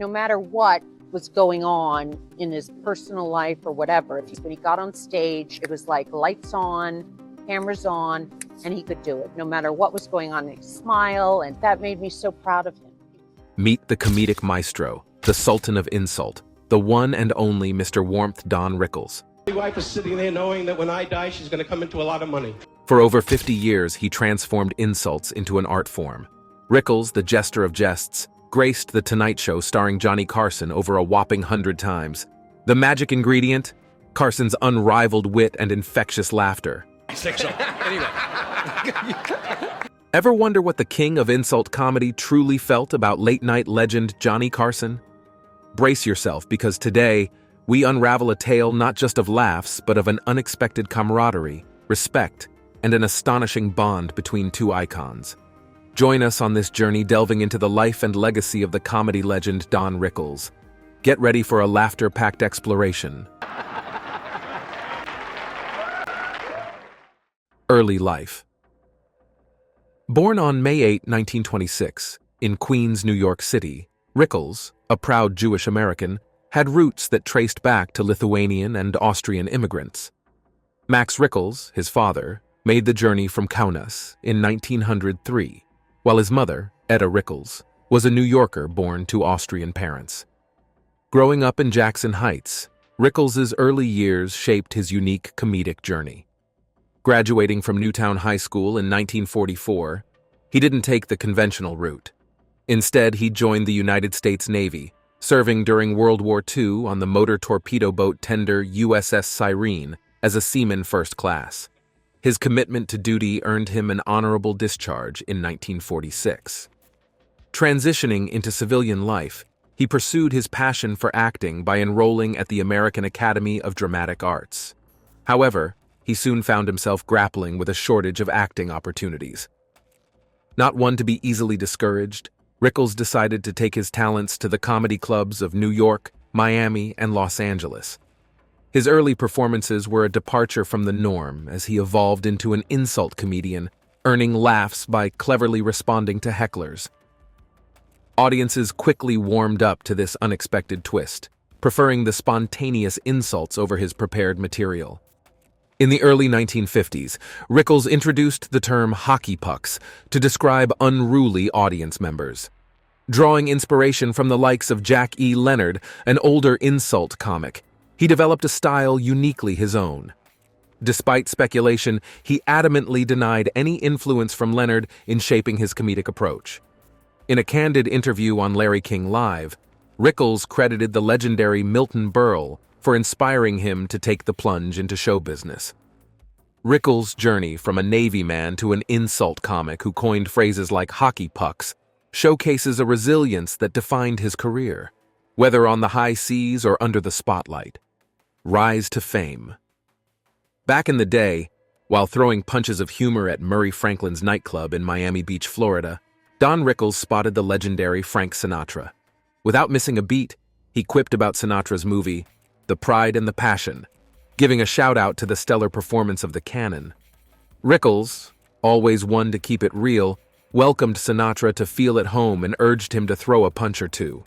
no matter what was going on in his personal life or whatever, when he got on stage, it was like lights on, cameras on, and he could do it. No matter what was going on, he'd smile, and that made me so proud of him. Meet the comedic maestro, the Sultan of Insult, the one and only Mr. Warmth-Don Rickles. My wife is sitting there knowing that when I die, she's going to come into a lot of money. For over 50 years, he transformed insults into an art form. Rickles, the jester of jests, graced The Tonight Show starring Johnny Carson over a whopping 100 times. The magic ingredient? Carson's unrivaled wit and infectious laughter. I think so. Anyway. Ever wonder what the king of insult comedy truly felt about late-night legend Johnny Carson? Brace yourself, because today, we unravel a tale not just of laughs, but of an unexpected camaraderie, respect, and an astonishing bond between two icons. Join us on this journey delving into the life and legacy of the comedy legend Don Rickles. Get ready for a laughter-packed exploration. Early life. Born on May 8, 1926, in Queens, New York City, Rickles, a proud Jewish American, had roots that traced back to Lithuanian and Austrian immigrants. Max Rickles, his father, made the journey from Kaunas in 1903, while his mother, Etta Rickles, was a New Yorker born to Austrian parents. Growing up in Jackson Heights, Rickles' early years shaped his unique comedic journey. Graduating from Newtown High School in 1944, he didn't take the conventional route. Instead, he joined the United States Navy, serving during World War II on the motor torpedo boat tender USS Cyrene as a seaman first class. His commitment to duty earned him an honorable discharge in 1946. Transitioning into civilian life, he pursued his passion for acting by enrolling at the American Academy of Dramatic Arts. However, he soon found himself grappling with a shortage of acting opportunities. Not one to be easily discouraged, Rickles decided to take his talents to the comedy clubs of New York, Miami, and Los Angeles. His early performances were a departure from the norm as he evolved into an insult comedian, earning laughs by cleverly responding to hecklers. Audiences quickly warmed up to this unexpected twist, preferring the spontaneous insults over his prepared material. In the early 1950s, Rickles introduced the term hockey pucks to describe unruly audience members. Drawing inspiration from the likes of Jack E. Leonard, an older insult comic, he developed a style uniquely his own. Despite speculation, he adamantly denied any influence from Leonard in shaping his comedic approach. In a candid interview on Larry King Live, Rickles credited the legendary Milton Berle for inspiring him to take the plunge into show business. Rickles' journey from a Navy man to an insult comic who coined phrases like hockey pucks showcases a resilience that defined his career, whether on the high seas or under the spotlight. Rise to fame. Back in the day, while throwing punches of humor at Murray Franklin's nightclub in Miami Beach, Florida, Don Rickles spotted the legendary Frank Sinatra. Without missing a beat, he quipped about Sinatra's movie, The Pride and the Passion, giving a shout-out to the stellar performance of the Canon. Rickles, always one to keep it real, welcomed Sinatra to feel at home and urged him to throw a punch or two.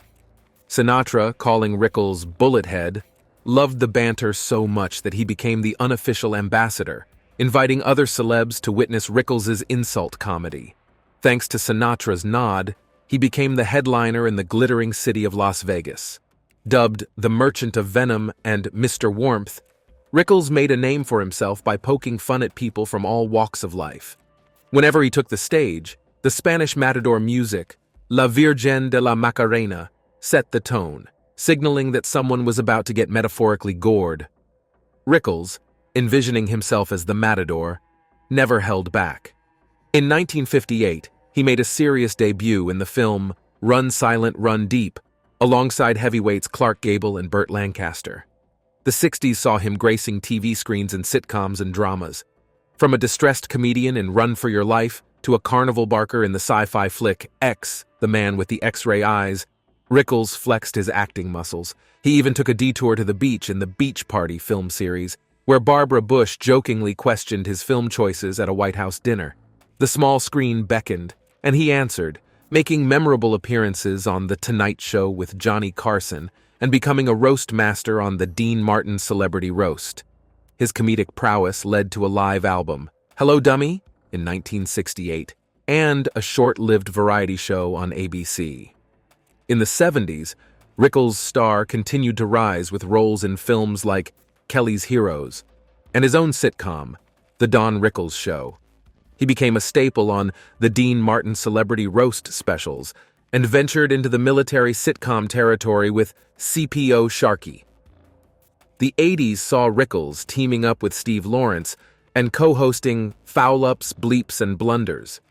Sinatra, calling Rickles Bullethead, loved the banter so much that he became the unofficial ambassador, inviting other celebs to witness Rickles' insult comedy. Thanks to Sinatra's nod, he became the headliner in the glittering city of Las Vegas. Dubbed the Merchant of Venom and Mr. Warmth, Rickles made a name for himself by poking fun at people from all walks of life. Whenever he took the stage, the Spanish matador music, La Virgen de la Macarena, set the tone, signaling that someone was about to get metaphorically gored. Rickles, envisioning himself as the matador, never held back. In 1958, he made a serious debut in the film Run Silent, Run Deep, alongside heavyweights Clark Gable and Burt Lancaster. The 60s saw him gracing TV screens in sitcoms and dramas. From a distressed comedian in Run for Your Life to a carnival barker in the sci-fi flick X, The Man with the X-Ray Eyes, Rickles flexed his acting muscles. He even took a detour to the beach in the Beach Party film series, where Barbara Bush jokingly questioned his film choices at a White House dinner. The small screen beckoned, and he answered, making memorable appearances on The Tonight Show with Johnny Carson and becoming a roast master on the Dean Martin Celebrity Roast. His comedic prowess led to a live album, Hello Dummy, in 1968, and a short-lived variety show on ABC. In the 70s, Rickles' star continued to rise with roles in films like Kelly's Heroes and his own sitcom, The Don Rickles Show. He became a staple on the Dean Martin Celebrity Roast specials and ventured into the military sitcom territory with CPO Sharky. The 80s saw Rickles teaming up with Steve Lawrence and co-hosting Foul Ups, Bleeps, and Blunders.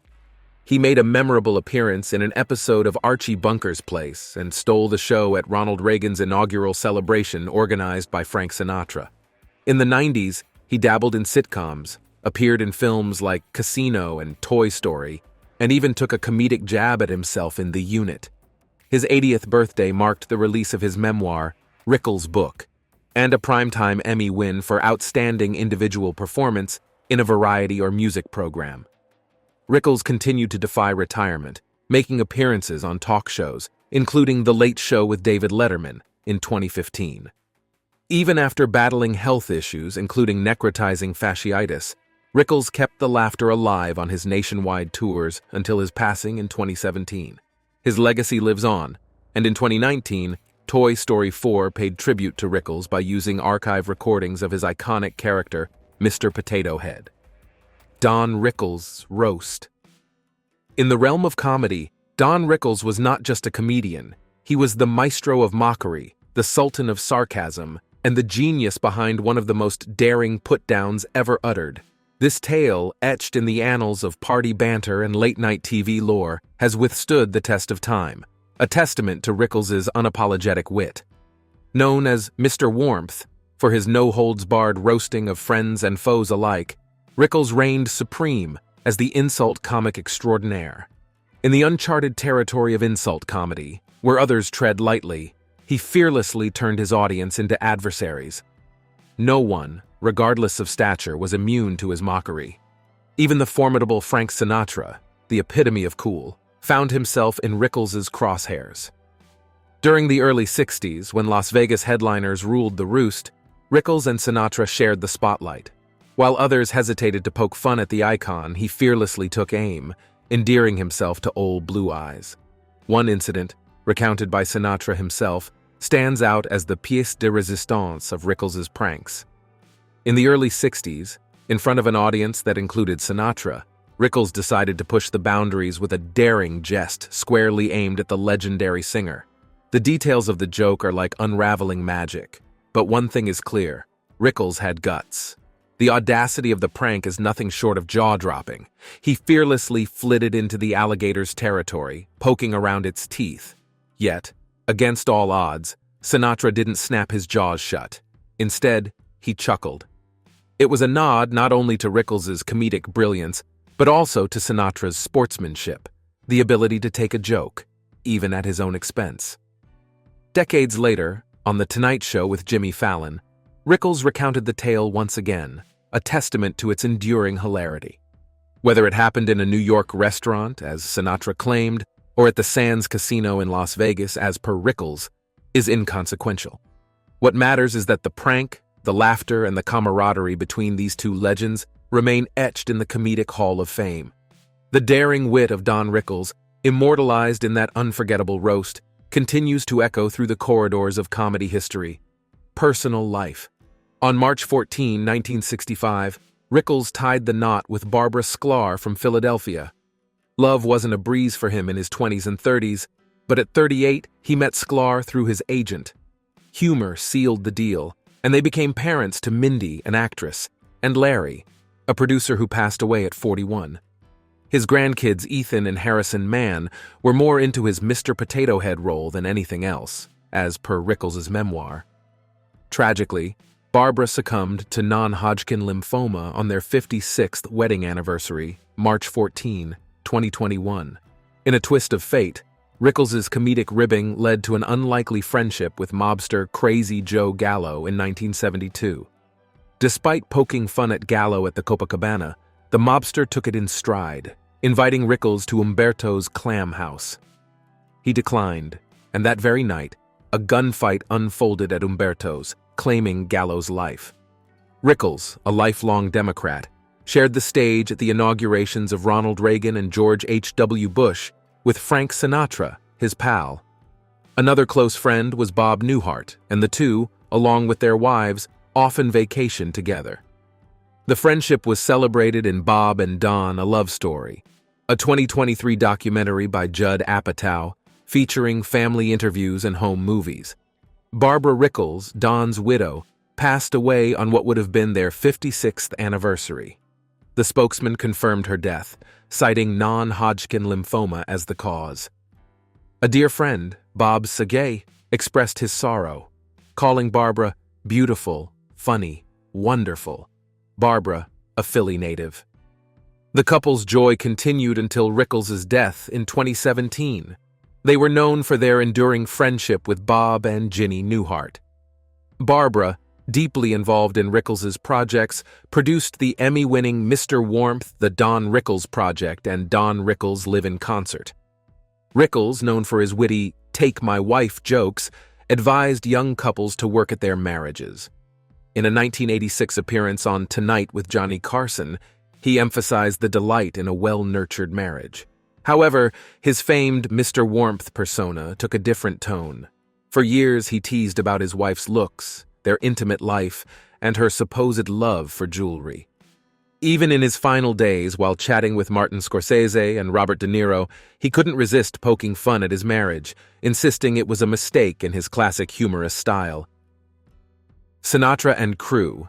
He made a memorable appearance in an episode of Archie Bunker's Place and stole the show at Ronald Reagan's inaugural celebration organized by Frank Sinatra. In the 90s, he dabbled in sitcoms, appeared in films like Casino and Toy Story, and even took a comedic jab at himself in The Unit. His 80th birthday marked the release of his memoir, Rickles' Book, and a Primetime Emmy win for outstanding individual performance in a variety or music program. Rickles continued to defy retirement, making appearances on talk shows, including The Late Show with David Letterman in 2015. Even after battling health issues, including necrotizing fasciitis, Rickles kept the laughter alive on his nationwide tours until his passing in 2017. His legacy lives on, and in 2019, Toy Story 4 paid tribute to Rickles by using archive recordings of his iconic character, Mr. Potato Head. Don Rickles Roast. In the realm of comedy, Don Rickles was not just a comedian. He was the maestro of mockery, the sultan of sarcasm, and the genius behind one of the most daring put-downs ever uttered. This tale, etched in the annals of party banter and late-night TV lore, has withstood the test of time, a testament to Rickles' unapologetic wit. Known as Mr. Warmth for his no-holds-barred roasting of friends and foes alike, Rickles reigned supreme as the insult comic extraordinaire. In the uncharted territory of insult comedy, where others tread lightly, he fearlessly turned his audience into adversaries. No one, regardless of stature, was immune to his mockery. Even the formidable Frank Sinatra, the epitome of cool, found himself in Rickles' crosshairs. During the early 60s, when Las Vegas headliners ruled the roost, Rickles and Sinatra shared the spotlight. While others hesitated to poke fun at the icon, he fearlessly took aim, endearing himself to old Blue Eyes. One incident, recounted by Sinatra himself, stands out as the pièce de résistance of Rickles' pranks. In the early 60s, in front of an audience that included Sinatra, Rickles decided to push the boundaries with a daring jest squarely aimed at the legendary singer. The details of the joke are like unraveling magic, but one thing is clear: Rickles had guts. The audacity of the prank is nothing short of jaw-dropping. He fearlessly flitted into the alligator's territory, poking around its teeth. Yet, against all odds, Sinatra didn't snap his jaws shut. Instead, he chuckled. It was a nod not only to Rickles' comedic brilliance, but also to Sinatra's sportsmanship, the ability to take a joke, even at his own expense. Decades later, on The Tonight Show with Jimmy Fallon, Rickles recounted the tale once again, a testament to its enduring hilarity. Whether it happened in a New York restaurant, as Sinatra claimed, or at the Sands Casino in Las Vegas, as per Rickles, is inconsequential. What matters is that the prank, the laughter, and the camaraderie between these two legends remain etched in the comedic hall of fame. The daring wit of Don Rickles, immortalized in that unforgettable roast, continues to echo through the corridors of comedy history. Personal life. On March 14, 1965, Rickles tied the knot with Barbara Sklar from Philadelphia. Love wasn't a breeze for him in his 20s and 30s, but at 38, he met Sklar through his agent. Humor sealed the deal, and they became parents to Mindy, an actress, and Larry, a producer who passed away at 41. His grandkids Ethan and Harrison Mann were more into his Mr. Potato Head role than anything else, as per Rickles' memoir. Tragically, Barbara succumbed to non-Hodgkin lymphoma on their 56th wedding anniversary, March 14, 2021. In a twist of fate, Rickles' comedic ribbing led to an unlikely friendship with mobster Crazy Joe Gallo in 1972. Despite poking fun at Gallo at the Copacabana, the mobster took it in stride, inviting Rickles to Umberto's clam house. He declined, and that very night, a gunfight unfolded at Umberto's, claiming Gallo's life. Rickles, a lifelong Democrat, shared the stage at the inaugurations of Ronald Reagan and George H.W. Bush with Frank Sinatra, his pal. Another close friend was Bob Newhart, and the two, along with their wives, often vacationed together. The friendship was celebrated in Bob and Don, a Love Story, a 2023 documentary by Judd Apatow featuring family interviews and home movies. Barbara Rickles, Don's widow, passed away on what would have been their 56th anniversary. The spokesman confirmed her death, citing non-Hodgkin lymphoma as the cause. A dear friend, Bob Sagay, expressed his sorrow, calling Barbara beautiful, funny, wonderful. Barbara, a Philly native. The couple's joy continued until Rickles' death in 2017. They were known for their enduring friendship with Bob and Ginny Newhart. Barbara, deeply involved in Rickles' projects, produced the Emmy-winning Mr. Warmth-Don Rickles project and Don Rickles Live in Concert. Rickles, known for his witty "take my wife" jokes, advised young couples to work at their marriages. In a 1986 appearance on Tonight with Johnny Carson, he emphasized the delight in a well-nurtured marriage. However, his famed Mr. Warmth persona took a different tone. For years, he teased about his wife's looks, their intimate life, and her supposed love for jewelry. Even in his final days, while chatting with Martin Scorsese and Robert De Niro, he couldn't resist poking fun at his marriage, insisting it was a mistake in his classic humorous style. Sinatra and Crew.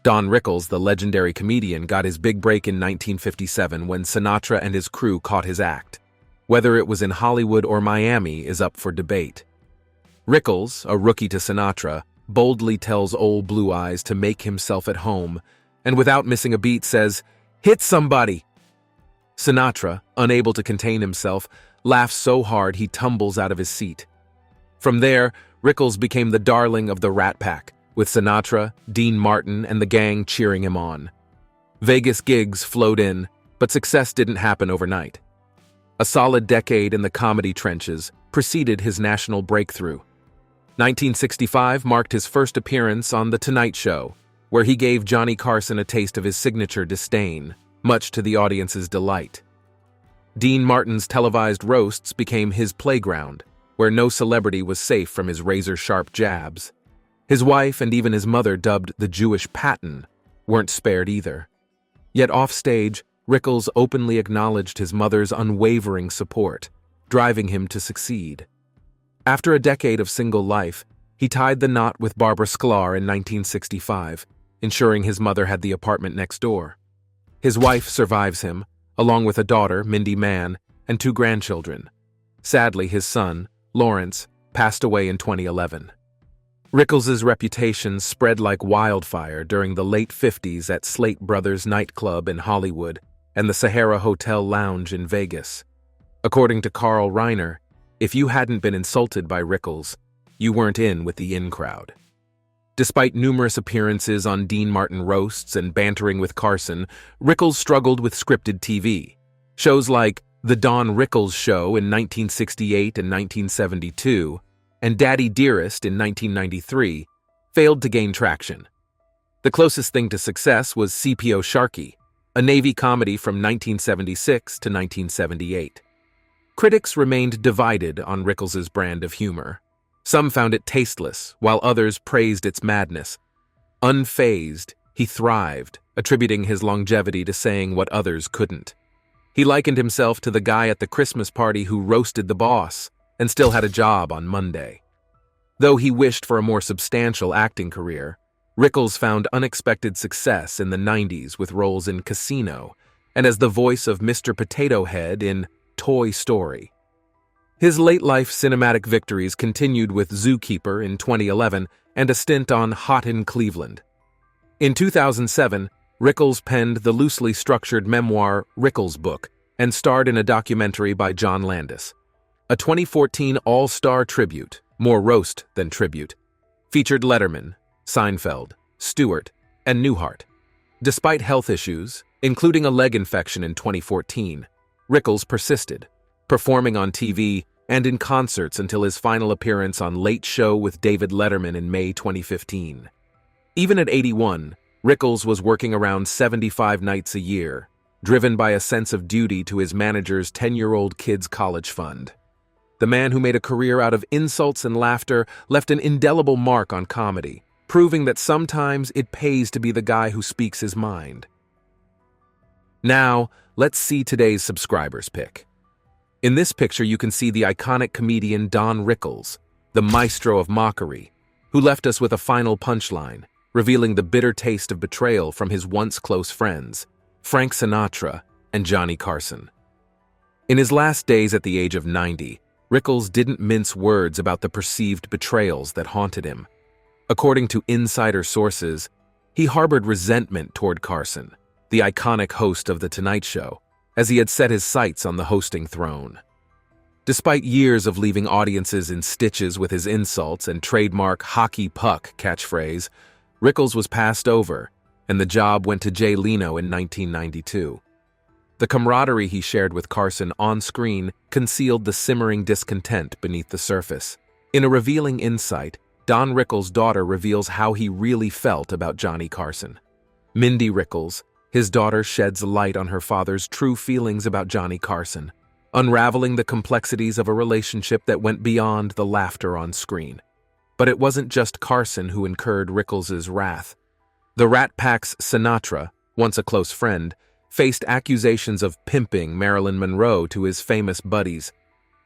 Don Rickles, the legendary comedian, got his big break in 1957 when Sinatra and his crew caught his act. Whether it was in Hollywood or Miami is up for debate. Rickles, a rookie to Sinatra, boldly tells old Blue Eyes to make himself at home, and without missing a beat says, "Hit somebody!" Sinatra, unable to contain himself, laughs so hard he tumbles out of his seat. From there, Rickles became the darling of the Rat Pack, with Sinatra, Dean Martin, and the gang cheering him on. Vegas gigs flowed in, but success didn't happen overnight. A solid decade in the comedy trenches preceded his national breakthrough. 1965 marked his first appearance on The Tonight Show, where he gave Johnny Carson a taste of his signature disdain, much to the audience's delight. Dean Martin's televised roasts became his playground, where no celebrity was safe from his razor-sharp jabs. His wife and even his mother, dubbed the Jewish Patton, weren't spared either. Yet offstage, Rickles openly acknowledged his mother's unwavering support, driving him to succeed. After a decade of single life, he tied the knot with Barbara Sklar in 1965, ensuring his mother had the apartment next door. His wife survives him, along with a daughter, Mindy Mann, and 2 grandchildren. Sadly, his son, Lawrence, passed away in 2011. Rickles' reputation spread like wildfire during the late 50s at Slate Brothers nightclub in Hollywood and the Sahara Hotel Lounge in Vegas. According to Carl Reiner, if you hadn't been insulted by Rickles, you weren't in with the in crowd. Despite numerous appearances on Dean Martin roasts and bantering with Carson, Rickles struggled with scripted TV. Shows like The Don Rickles Show in 1968 and 1972 and Daddy Dearest in 1993 failed to gain traction. The closest thing to success was CPO Sharkey, a Navy comedy from 1976 to 1978. Critics remained divided on Rickles' brand of humor. Some found it tasteless, while others praised its madness. Unfazed, he thrived, attributing his longevity to saying what others couldn't. He likened himself to the guy at the Christmas party who roasted the boss and still had a job on Monday. Though he wished for a more substantial acting career, Rickles found unexpected success in the 90s with roles in Casino and as the voice of Mr. Potato Head in Toy Story. His late-life cinematic victories continued with Zookeeper in 2011 and a stint on Hot in Cleveland. In 2007, Rickles penned the loosely structured memoir Rickles Book and starred in a documentary by John Landis. A 2014 all-star tribute, more roast than tribute, featured Letterman, Seinfeld, Stewart, and Newhart. Despite health issues, including a leg infection in 2014, Rickles persisted, performing on TV and in concerts until his final appearance on Late Show with David Letterman in May 2015. Even at 81, Rickles was working around 75 nights a year, driven by a sense of duty to his manager's 10-year-old kids' college fund. The man who made a career out of insults and laughter left an indelible mark on comedy, proving that sometimes it pays to be the guy who speaks his mind. Now, let's see today's subscribers pick. In this picture, you can see the iconic comedian Don Rickles, the maestro of mockery, who left us with a final punchline, revealing the bitter taste of betrayal from his once close friends, Frank Sinatra and Johnny Carson. In his last days at the age of 90, Rickles didn't mince words about the perceived betrayals that haunted him. According to insider sources, he harbored resentment toward Carson, the iconic host of The Tonight Show, as he had set his sights on the hosting throne. Despite years of leaving audiences in stitches with his insults and trademark hockey puck catchphrase, Rickles was passed over, and the job went to Jay Leno in 1992. The camaraderie he shared with Carson on screen concealed the simmering discontent beneath the surface. In a revealing insight, Don Rickles' daughter reveals how he really felt about Johnny Carson. Mindy Rickles, his daughter, sheds light on her father's true feelings about Johnny Carson, unraveling the complexities of a relationship that went beyond the laughter on screen. But it wasn't just Carson who incurred Rickles' wrath. The Rat Pack's Sinatra, once a close friend, faced accusations of pimping Marilyn Monroe to his famous buddies.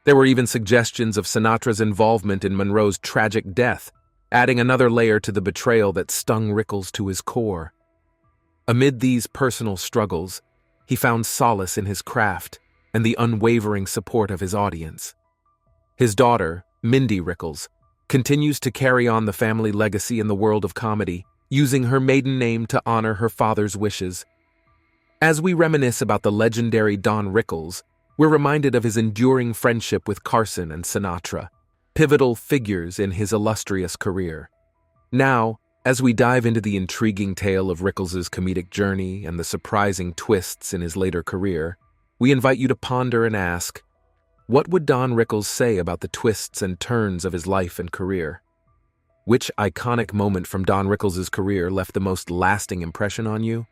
There were even suggestions of Sinatra's involvement in Monroe's tragic death, adding another layer to the betrayal that stung Rickles to his core. Amid these personal struggles, he found solace in his craft and the unwavering support of his audience. His daughter, Mindy Rickles, continues to carry on the family legacy in the world of comedy, using her maiden name to honor her father's wishes. As we reminisce about the legendary Don Rickles, we're reminded of his enduring friendship with Carson and Sinatra, pivotal figures in his illustrious career. Now, as we dive into the intriguing tale of Rickles' comedic journey and the surprising twists in his later career, we invite you to ponder and ask, what would Don Rickles say about the twists and turns of his life and career? Which iconic moment from Don Rickles' career left the most lasting impression on you?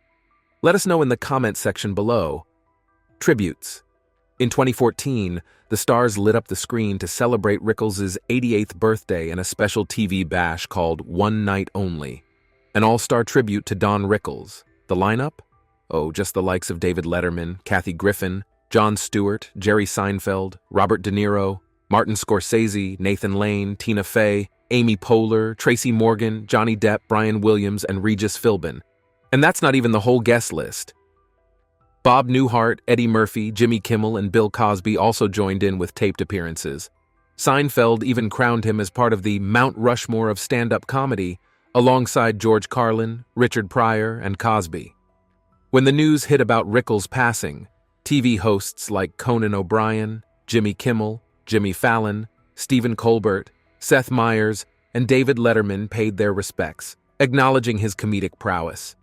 Let us know in the comment section below. Tributes. In 2014, the stars lit up the screen to celebrate Rickles' 88th birthday in a special TV bash called One Night Only, an all-star tribute to Don Rickles. The lineup? Oh, just the likes of David Letterman, Kathy Griffin, Jon Stewart, Jerry Seinfeld, Robert De Niro, Martin Scorsese, Nathan Lane, Tina Fey, Amy Poehler, Tracy Morgan, Johnny Depp, Brian Williams, and Regis Philbin. And that's not even the whole guest list. Bob Newhart, Eddie Murphy, Jimmy Kimmel, and Bill Cosby also joined in with taped appearances. Seinfeld even crowned him as part of the Mount Rushmore of stand-up comedy, alongside George Carlin, Richard Pryor, and Cosby. When the news hit about Rickles' passing, TV hosts like Conan O'Brien, Jimmy Kimmel, Jimmy Fallon, Stephen Colbert, Seth Meyers, and David Letterman paid their respects, acknowledging his comedic prowess.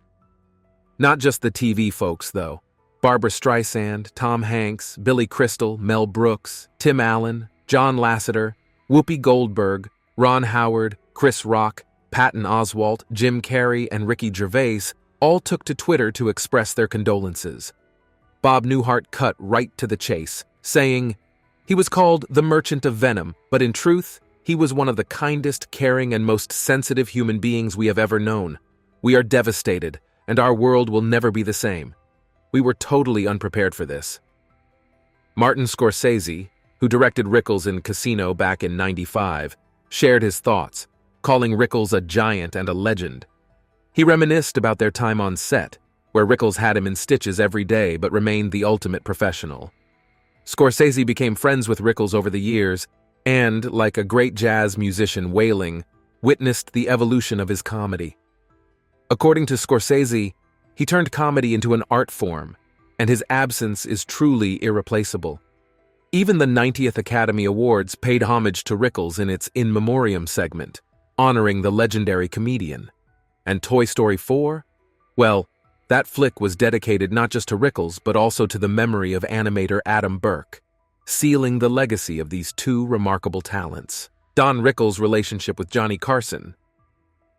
Not just the TV folks, though. Barbra Streisand, Tom Hanks, Billy Crystal, Mel Brooks, Tim Allen, John Lasseter, Whoopi Goldberg, Ron Howard, Chris Rock, Patton Oswalt, Jim Carrey, and Ricky Gervais all took to Twitter to express their condolences. Bob Newhart cut right to the chase, saying, "He was called the Merchant of Venom, but in truth, he was one of the kindest, caring, and most sensitive human beings we have ever known. We are devastated, and our world will never be the same. We were totally unprepared for this." Martin Scorsese, who directed Rickles in Casino back in '95, shared his thoughts, calling Rickles a giant and a legend. He reminisced about their time on set, where Rickles had him in stitches every day but remained the ultimate professional. Scorsese became friends with Rickles over the years and, like a great jazz musician wailing, witnessed the evolution of his comedy. According to Scorsese, he turned comedy into an art form, and his absence is truly irreplaceable. Even the 90th Academy Awards paid homage to Rickles in its In Memoriam segment, honoring the legendary comedian. And Toy Story 4? Well, That flick was dedicated not just to Rickles, but also to the memory of animator Adam Burke, sealing the legacy of these two remarkable talents. Don Rickles' relationship with Johnny Carson.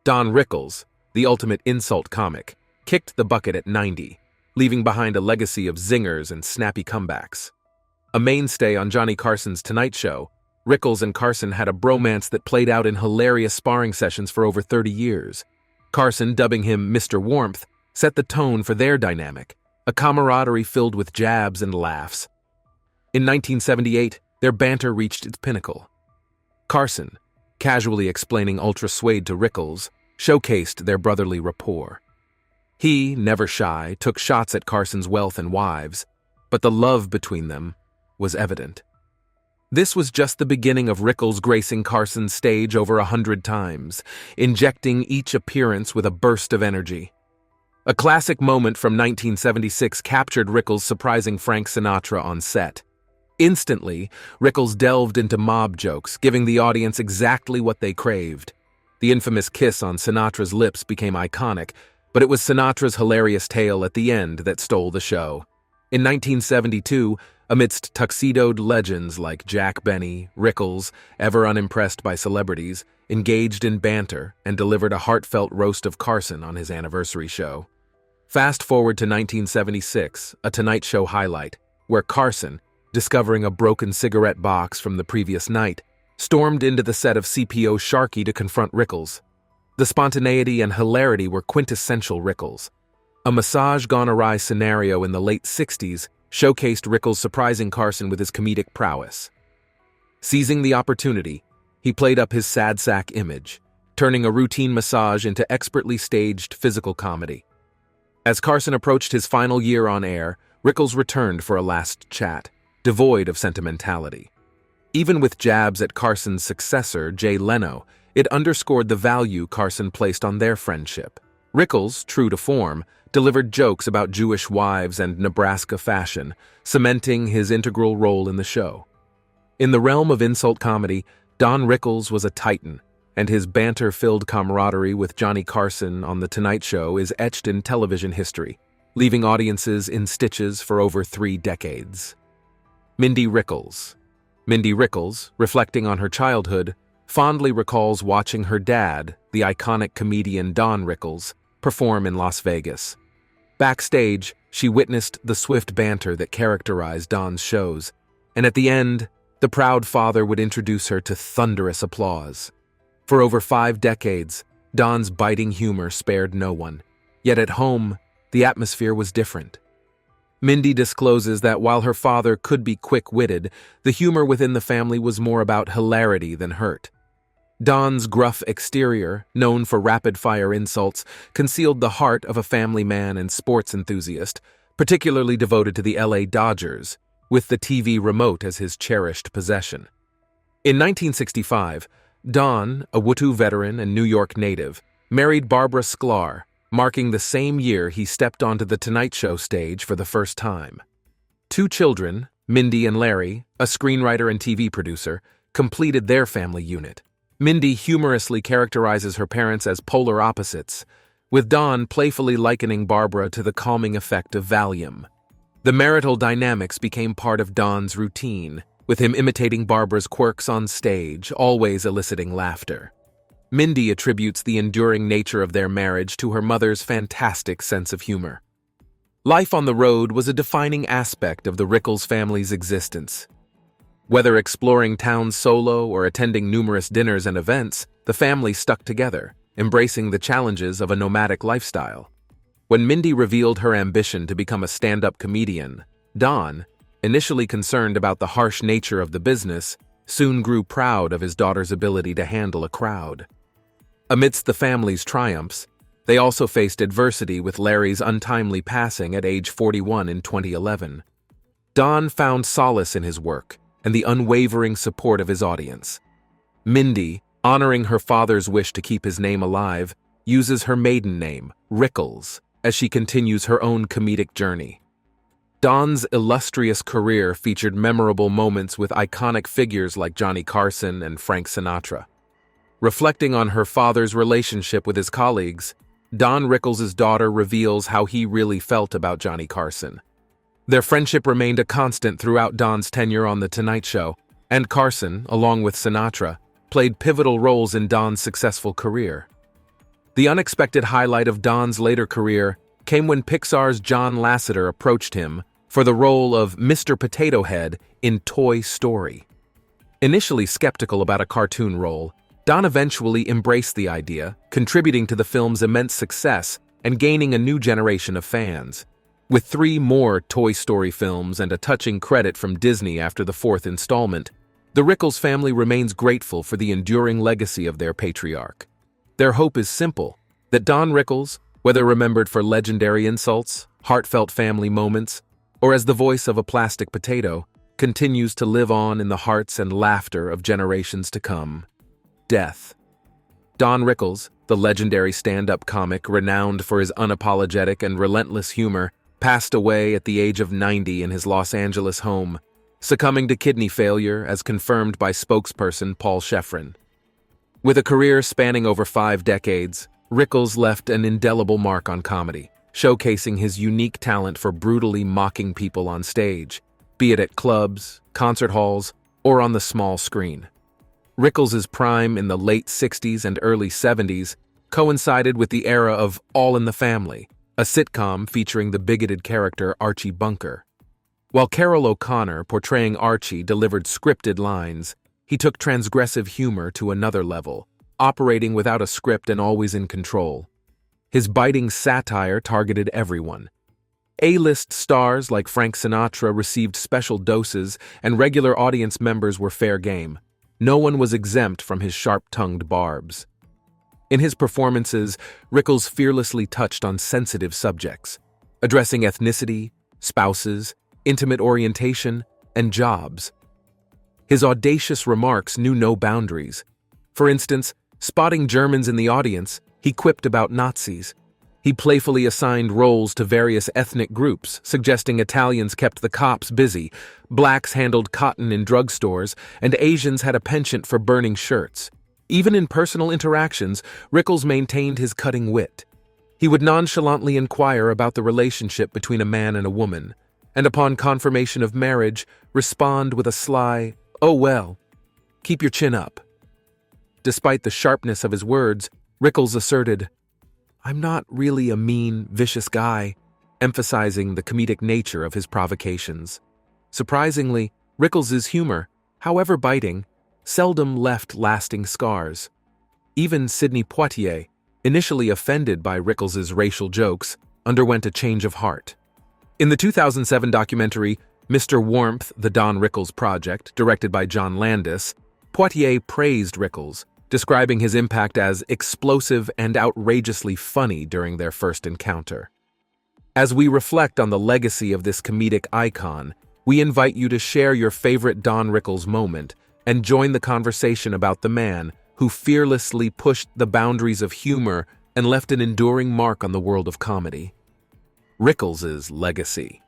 Don Rickles, the ultimate insult comic, kicked the bucket at 90, leaving behind a legacy of zingers and snappy comebacks. A mainstay on Johnny Carson's Tonight Show, Rickles and Carson had a bromance that played out in hilarious sparring sessions for over 30 years. Carson, dubbing him Mr. Warmth, set the tone for their dynamic, a camaraderie filled with jabs and laughs. In 1978, their banter reached its pinnacle. Carson, casually explaining Ultra Suede to Rickles, showcased their brotherly rapport. He, never shy, took shots at Carson's wealth and wives, but the love between them was evident. This was just the beginning of Rickles gracing Carson's stage over 100 times, injecting each appearance with a burst of energy. A classic moment from 1976 captured Rickles surprising Frank Sinatra on set. Instantly, Rickles delved into mob jokes, giving the audience exactly what they craved. The infamous kiss on Sinatra's lips became iconic, but it was Sinatra's hilarious tale at the end that stole the show. In 1972, amidst tuxedoed legends like Jack Benny, Rickles, ever unimpressed by celebrities, engaged in banter and delivered a heartfelt roast of Carson on his anniversary show. Fast forward to 1976, a Tonight Show highlight, where Carson, discovering a broken cigarette box from the previous night, stormed into the set of CPO Sharkey to confront Rickles. The spontaneity and hilarity were quintessential Rickles. A massage gone awry scenario in the late 60s showcased Rickles surprising Carson with his comedic prowess. Seizing the opportunity, he played up his sad sack image, turning a routine massage into expertly staged physical comedy. As Carson approached his final year on air, Rickles returned for a last chat, devoid of sentimentality. Even with jabs at Carson's successor, Jay Leno, it underscored the value Carson placed on their friendship. Rickles, true to form, delivered jokes about Jewish wives and Nebraska fashion, cementing his integral role in the show. In the realm of insult comedy, Don Rickles was a titan, and his banter-filled camaraderie with Johnny Carson on The Tonight Show is etched in television history, leaving audiences in stitches for over 3 decades. Mindy Rickles. Mindy Rickles, reflecting on her childhood, fondly recalls watching her dad, the iconic comedian Don Rickles, perform in Las Vegas. Backstage, she witnessed the swift banter that characterized Don's shows, and at the end, the proud father would introduce her to thunderous applause. For over 5 decades, Don's biting humor spared no one, yet at home, the atmosphere was different. Mindy discloses that while her father could be quick-witted, the humor within the family was more about hilarity than hurt. Don's gruff exterior, known for rapid-fire insults, concealed the heart of a family man and sports enthusiast, particularly devoted to the LA Dodgers, with the TV remote as his cherished possession. In 1965, Don, a WuTu veteran and New York native, married Barbara Sklar, marking the same year he stepped onto The Tonight Show stage for the first time. 2 children, Mindy and Larry, a screenwriter and TV producer, completed their family unit. Mindy humorously characterizes her parents as polar opposites, with Don playfully likening Barbara to the calming effect of Valium. The marital dynamics became part of Don's routine, with him imitating Barbara's quirks on stage, always eliciting laughter. Mindy attributes the enduring nature of their marriage to her mother's fantastic sense of humor. Life on the road was a defining aspect of the Rickles family's existence. Whether exploring town solo or attending numerous dinners and events, the family stuck together, embracing the challenges of a nomadic lifestyle. When Mindy revealed her ambition to become a stand-up comedian, Don, initially concerned about the harsh nature of the business, soon grew proud of his daughter's ability to handle a crowd. Amidst the family's triumphs, they also faced adversity with Larry's untimely passing at age 41 in 2011. Don found solace in his work and the unwavering support of his audience. Mindy, honoring her father's wish to keep his name alive, uses her maiden name, Rickles, as she continues her own comedic journey. Don's illustrious career featured memorable moments with iconic figures like Johnny Carson and Frank Sinatra. Reflecting on her father's relationship with his colleagues, Don Rickles' daughter reveals how he really felt about Johnny Carson. Their friendship remained a constant throughout Don's tenure on The Tonight Show, and Carson, along with Sinatra, played pivotal roles in Don's successful career. The unexpected highlight of Don's later career came when Pixar's John Lasseter approached him for the role of Mr. Potato Head in Toy Story. Initially skeptical about a cartoon role, Don eventually embraced the idea, contributing to the film's immense success and gaining a new generation of fans. With 3 more Toy Story films and a touching credit from Disney after the 4th installment, the Rickles family remains grateful for the enduring legacy of their patriarch. Their hope is simple, that Don Rickles, whether remembered for legendary insults, heartfelt family moments, or as the voice of a plastic potato, continues to live on in the hearts and laughter of generations to come. Death. Don Rickles, the legendary stand-up comic renowned for his unapologetic and relentless humor, passed away at the age of 90 in his Los Angeles home, succumbing to kidney failure as confirmed by spokesperson Paul Schefrin. With a career spanning over 5 decades, Rickles left an indelible mark on comedy, showcasing his unique talent for brutally mocking people on stage, be it at clubs, concert halls, or on the small screen. Rickles' prime in the late 60s and early 70s coincided with the era of All in the Family, a sitcom featuring the bigoted character Archie Bunker. While Carol O'Connor, portraying Archie, delivered scripted lines, he took transgressive humor to another level, operating without a script and always in control. His biting satire targeted everyone. A-list stars like Frank Sinatra received special doses, and regular audience members were fair game. No one was exempt from his sharp-tongued barbs. In his performances, Rickles fearlessly touched on sensitive subjects, addressing ethnicity, spouses, intimate orientation, and jobs. His audacious remarks knew no boundaries. For instance, spotting Germans in the audience, he quipped about Nazis. He playfully assigned roles to various ethnic groups, suggesting Italians kept the cops busy, blacks handled cotton in drugstores, and Asians had a penchant for burning shirts. Even in personal interactions, Rickles maintained his cutting wit. He would nonchalantly inquire about the relationship between a man and a woman, and upon confirmation of marriage, respond with a sly, "Oh well, keep your chin up." Despite the sharpness of his words, Rickles asserted, "I'm not really a mean, vicious guy," emphasizing the comedic nature of his provocations. Surprisingly, Rickles' humor, however biting, seldom left lasting scars. Even Sidney Poitier, initially offended by Rickles' racial jokes, underwent a change of heart. In the 2007 documentary Mr. Warmth-Don Rickles Project, directed by John Landis, Poitier praised Rickles, describing his impact as explosive and outrageously funny during their first encounter. As we reflect on the legacy of this comedic icon, we invite you to share your favorite Don Rickles moment and join the conversation about the man who fearlessly pushed the boundaries of humor and left an enduring mark on the world of comedy. Rickles' legacy.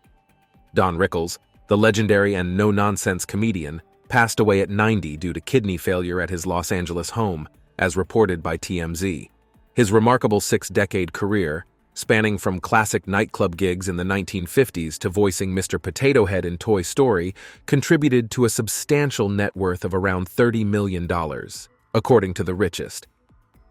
Don Rickles, the legendary and no-nonsense comedian, passed away at 90 due to kidney failure at his Los Angeles home, as reported by TMZ. His remarkable 6-decade career, spanning from classic nightclub gigs in the 1950s to voicing Mr. Potato Head in Toy Story, contributed to a substantial net worth of around $30 million, according to The Richest.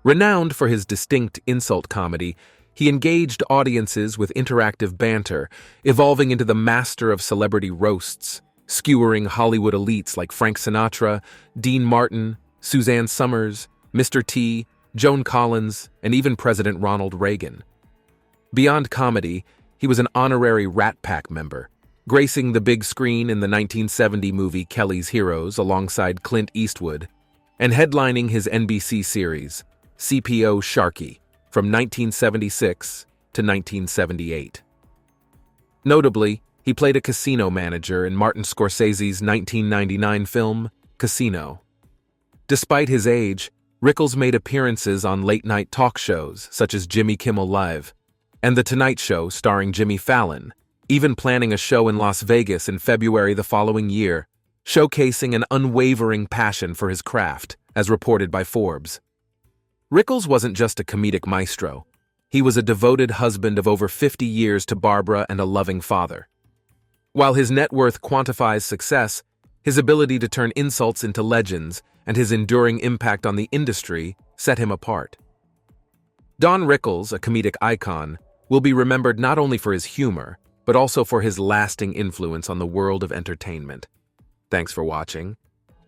Renowned for his distinct insult comedy, he engaged audiences with interactive banter, evolving into the master of celebrity roasts, skewering Hollywood elites like Frank Sinatra, Dean Martin, Suzanne Summers, Mr. T, Joan Collins, and even President Ronald Reagan. Beyond comedy, he was an honorary Rat Pack member, gracing the big screen in the 1970 movie Kelly's Heroes alongside Clint Eastwood, and headlining his NBC series, CPO Sharky, from 1976 to 1978. Notably, he played a casino manager in Martin Scorsese's 1999 film, Casino. Despite his age, Rickles made appearances on late-night talk shows such as Jimmy Kimmel Live and The Tonight Show starring Jimmy Fallon, even planning a show in Las Vegas in February the following year, showcasing an unwavering passion for his craft, as reported by Forbes. Rickles wasn't just a comedic maestro. He was a devoted husband of over 50 years to Barbara and a loving father. While his net worth quantifies success, his ability to turn insults into legends and his enduring impact on the industry set him apart. Don Rickles, a comedic icon, will be remembered not only for his humor, but also for his lasting influence on the world of entertainment. Thanks for watching.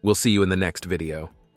We'll see you in the next video.